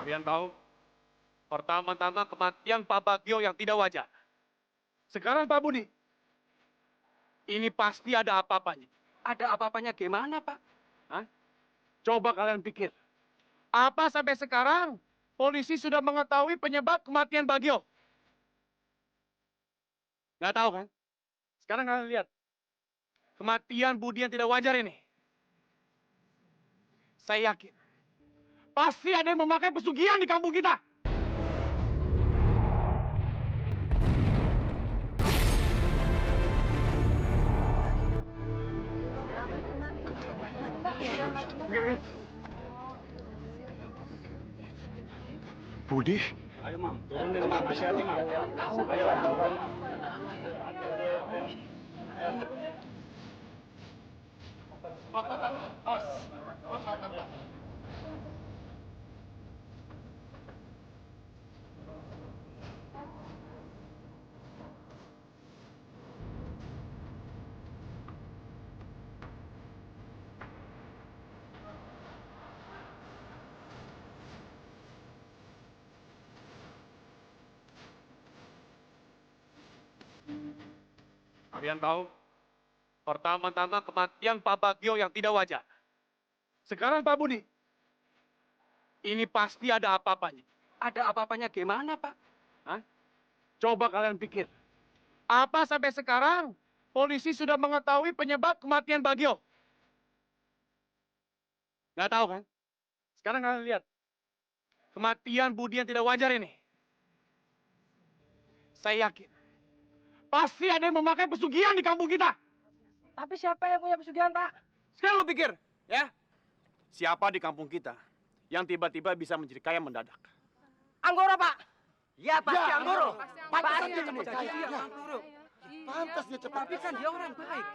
Kalian tahu, pertama-tama kematian Pak Bagio yang tidak wajar. Sekarang Pak Budi, ini pasti ada apa-apanya. Ada apa-apanya gimana, Pak? Hah? Coba kalian pikir, apa sampai sekarang polisi sudah mengetahui penyebab kematian Bagio? Nggak tahu kan? Sekarang kalian lihat, kematian Budi yang tidak wajar ini. Saya yakin, pasti ada yang memakai pesugihan di kampung kita. Budi, Ayo, Mam. Turunin, Mam. Hati-hati, Mam. Ayo. Kalian tahu, pertama-tama kematian Pak Bagio yang tidak wajar. Sekarang Pak Budi, ini pasti ada apa-apanya. Ada apa-apanya gimana, Pak? Hah? Coba kalian pikir, apa sampai sekarang polisi sudah mengetahui penyebab kematian Bagio? Nggak tahu kan? Sekarang kalian lihat, kematian Budi yang tidak wajar ini. Saya yakin, pasti ada yang memakai pesugihan di kampung kita. Tapi siapa yang punya pesugihan, Pak? Sekarang lu pikir, ya, siapa di kampung kita yang tiba-tiba bisa menjadi kaya mendadak? Anggoro, Pak. Ya pasti Anggoro. Pasti dia cepet cepet. jadi. Iya. Anggoro. Pantas dia cepet. Tapi kan dia orang baik.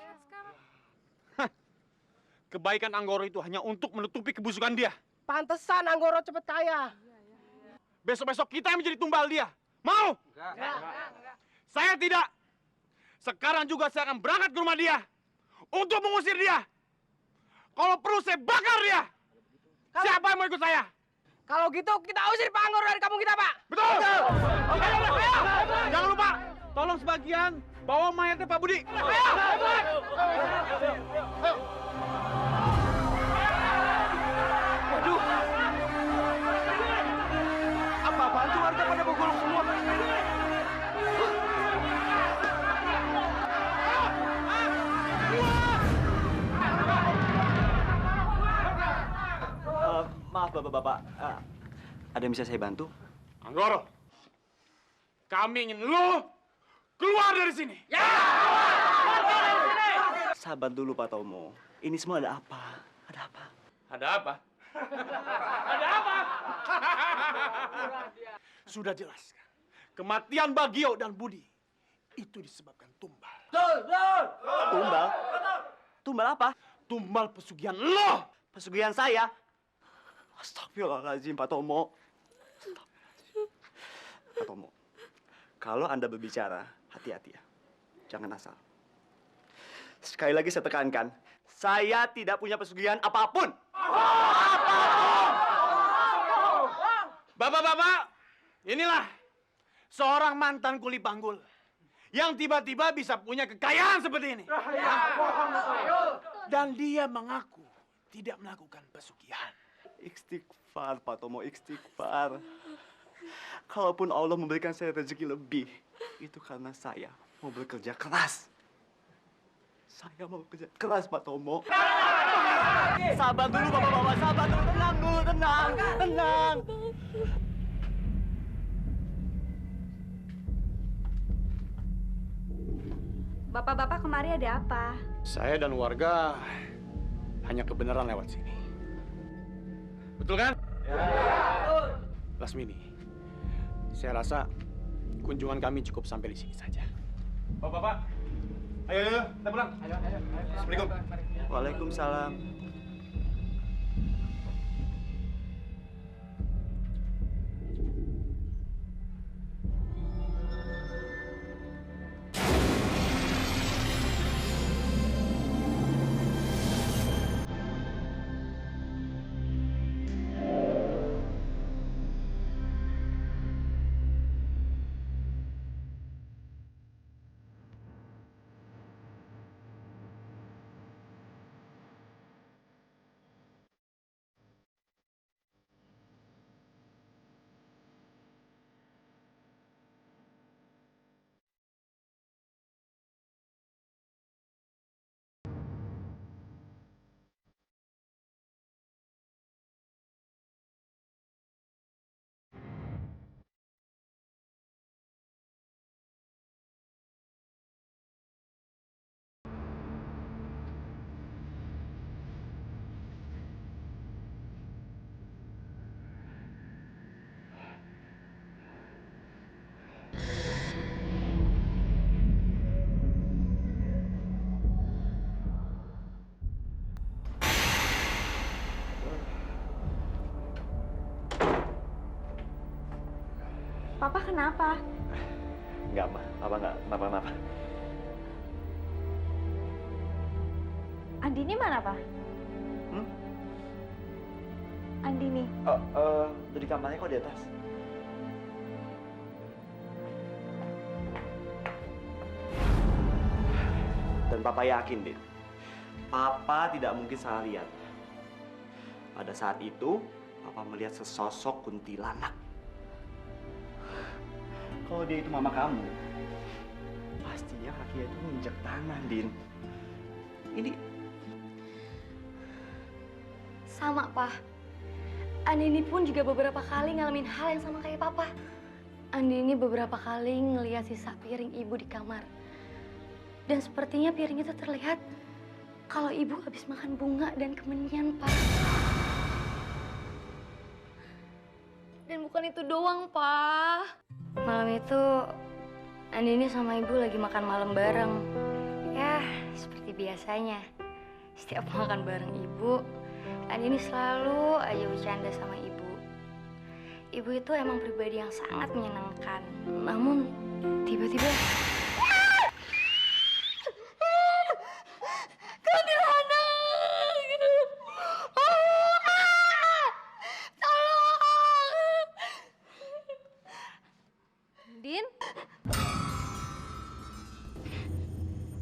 Kebaikan Anggoro itu hanya untuk menutupi kebusukan dia. Pantesan Anggoro cepet kaya. Besok-besok kita yang menjadi tumbal dia. Mau? Saya tidak. Sekarang juga saya akan berangkat ke rumah dia untuk mengusir dia. Kalau perlu saya bakar dia. Siapa yang mau ikut saya? Kalau gitu kita usir Pak Anggoro dari kampung kita, Pak. Betul. Ayo. Jangan lupa, tolong sebagian bawa mayatnya Pak Budi. Waduh. Apa-apaan tuh warga pada bogol semua? Maaf bapak-bapak, ada yang bisa saya bantu? Anggoro, kami ingin lu keluar dari sini. Sabar dulu Pak Tomo, ini semua ada apa? Ada apa? Ada apa? Ada apa? Sudah jelas. Kematian Bagio dan Budi itu disebabkan tumbal. Tumbal? Tumbal apa? Tumbal pesugihan lo. Pesugihan saya? Astagfirullahaladzim, Pak Tomo. Pak Tomo, kalau Anda berbicara, hati-hati ya. Jangan asal. Sekali lagi saya tekankan, saya tidak punya pesugihan apapun. Bapak-bapak, inilah seorang mantan kuli panggul yang tiba-tiba bisa punya kekayaan seperti ini. Dan dia mengaku tidak melakukan pesugihan. Istighfar, Pak Tomo, istighfar. Kalaupun Allah memberikan saya rezeki lebih, itu karena saya mau bekerja keras. Saya mau bekerja keras, Pak Tomo. Sabar dulu, bapak-bapak. Sabar dulu. Tenang dulu, tenang. Tenang. Bapak-bapak kemari ada apa? Saya dan warga hanya kebenaran lewat sini. Betul kan? Ya. Lasmini, saya rasa kunjungan kami cukup sampai di sini saja. Bapak-bapak, ayo, kita pulang. Ayo. Assalamualaikum. Waalaikumsalam. Papa kenapa? Enggak, Ma. Papa nggak kenapa-napa. Andini mana, Pak? Hmm? Andini. Udah di kamarnya kok di atas. Dan Papa yakin, Din. Papa tidak mungkin salah lihat. Pada saat itu, Papa melihat sesosok kuntilanak. Kalau dia itu mama kamu, pastinya kakinya itu menginjak tangan, Din. Ini Sama, Pak. Andini pun juga beberapa kali ngalamin hal yang sama kayak Papa. Andini beberapa kali ngeliat sisa piring ibu di kamar. Dan sepertinya piring itu terlihat kalau ibu habis makan bunga dan kemenyan, Pak. Dan bukan itu doang, Pak. Malam itu Andini sama ibu lagi makan malam bareng. Ya, seperti biasanya. Setiap makan bareng ibu, Andini selalu aja bercanda sama ibu. Ibu itu emang pribadi yang sangat menyenangkan. Namun, tiba-tiba... Din?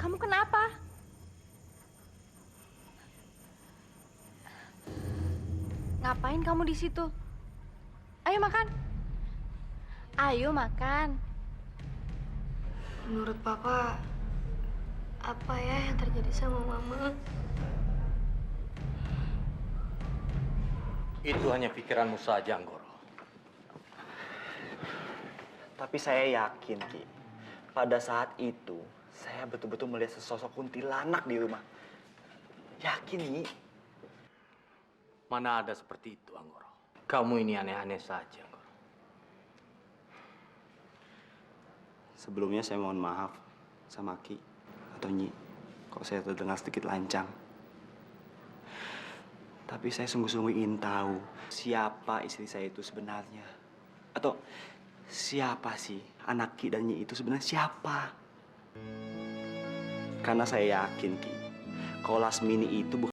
Kamu kenapa? Ngapain kamu di situ? Ayo makan. Ayo makan. Menurut Papa, apa ya yang terjadi sama Mama? Itu hanya pikiranmu saja, Anggoro. Tapi saya yakin, Ki. Pada saat itu, saya betul-betul melihat sesosok kuntilanak di rumah. Yakin, Nyi. Mana ada seperti itu, Anggoro. Kamu ini aneh-aneh saja, Anggoro. Sebelumnya saya mohon maaf sama Ki atau Nyi kalau saya terdengar sedikit lancang. Tapi saya sungguh-sungguh ingin tahu siapa istri saya itu sebenarnya. Atau siapa sih anak Ki dan Nyi itu sebenarnya siapa? Karena saya yakin, Ki, kalau Lasmini itu bukan